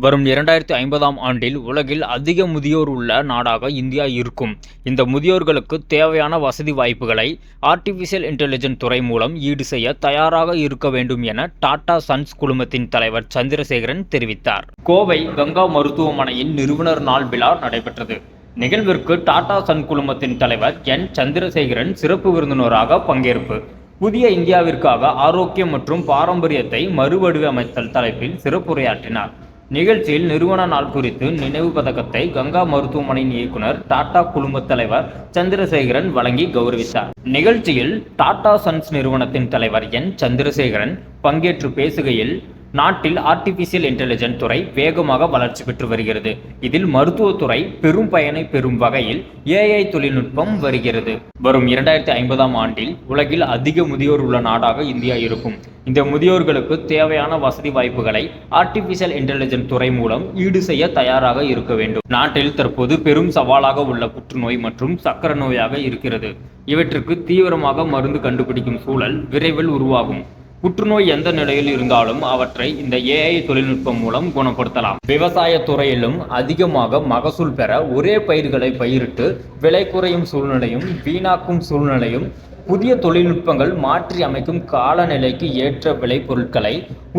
வரும் 2050ஆம் ஆண்டில் உலகில் அதிக முதியோர் உள்ள நாடாக இந்தியா இருக்கும். இந்த முதியோர்களுக்கு தேவையான வசதி வாய்ப்புகளை ஆர்டிபிஷியல் இன்டெலிஜென்ஸ் துறை மூலம் ஈடு செய்ய தயாராக இருக்க வேண்டும் என டாடா சன்ஸ் குழுமத்தின் தலைவர் சந்திரசேகரன் தெரிவித்தார். கோவை கங்கா மருத்துவமனையின் நிறுவனர் நாள் விழா நடைபெற்றது. நிகழ்விற்கு டாடா சன் குழுமத்தின் தலைவர் என் சந்திரசேகரன் சிறப்பு விருந்தினராக பங்கேற்பு. புதிய இந்தியாவிற்காக ஆரோக்கியம் மற்றும் பாரம்பரியத்தை மறுவடிவமைத்தல் தலைப்பில் சிறப்புரையாற்றினார். நிகழ்ச்சியில் நிறுவன நாள் குறித்து நினைவு பதக்கத்தை கங்கா மருத்துவமனையின் இயக்குனர் டாடா குழும தலைவர் சந்திரசேகரன் வழங்கி கௌரவித்தார். நிகழ்ச்சியில் டாடா சன்ஸ் நிறுவனத்தின் தலைவர் என் சந்திரசேகரன் பங்கேற்று பேசுகையில், நாட்டில் ஆர்டிபிஷியல் இன்டெலிஜென்ஸ் துறை வேகமாக வளர்ச்சி பெற்று வருகிறது. இதில் மருத்துவத்துறை பெரும் பயனை பெறும் வகையில் ஏஐ தொழில்நுட்பம் வருகிறது. வரும் 2050ஆம் ஆண்டில் உலகில் அதிக முதியோர் உள்ள நாடாக இந்தியா இருக்கும். இந்த முதியோர்களுக்கு தேவையான வசதி வாய்ப்புகளை ஆர்டிபிஷியல் இன்டெலிஜென்ஸ் துறை மூலம் ஈடு செய்ய தயாராக இருக்க வேண்டும். நாட்டில் தற்போது பெரும் சவாலாக உள்ள புற்றுநோய் மற்றும் சக்கர நோயாக இருக்கிறது. இவற்றுக்கு தீவிரமாக மருந்து கண்டுபிடிக்கும் சூழல் விரைவில் உருவாகும். புற்றுநோய் எந்த நிலையில் இருந்தாலும் அவற்றை இந்த ஏஐ தொழில்நுட்பம் மூலம் குணப்படுத்தலாம். விவசாய துறையிலும் அதிகமாக மகசூல் பெற ஒரே பயிர்களை பயிரிட்டு விலை குறையும் சூழ்நிலையும் வீணாக்கும் சூழ்நிலையும் புதிய தொழில்நுட்பங்கள் மாற்றி அமைக்கும் காலநிலைக்கு ஏற்ற விளைபொருட்களை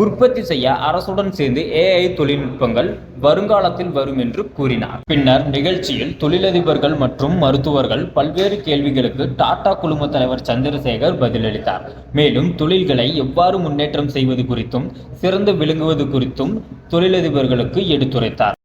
உற்பத்தி செய்ய அரசுடன் சேர்ந்து ஏஐ தொழில்நுட்பங்கள் வருங்காலத்தில் வரும் என்று கூறினார். பின்னர் நிகழ்ச்சியில் தொழிலதிபர்கள் மற்றும் மருத்துவர்கள் பல்வேறு கேள்விகளுக்கு டாடா குழும தலைவர் சந்திரசேகர் பதிலளித்தார். மேலும் தொழில்களை எவ்வாறு முன்னேற்றம் செய்வது குறித்தும் சிறந்து விளங்குவது குறித்தும் தொழிலதிபர்களுக்கு எடுத்துரைத்தார்.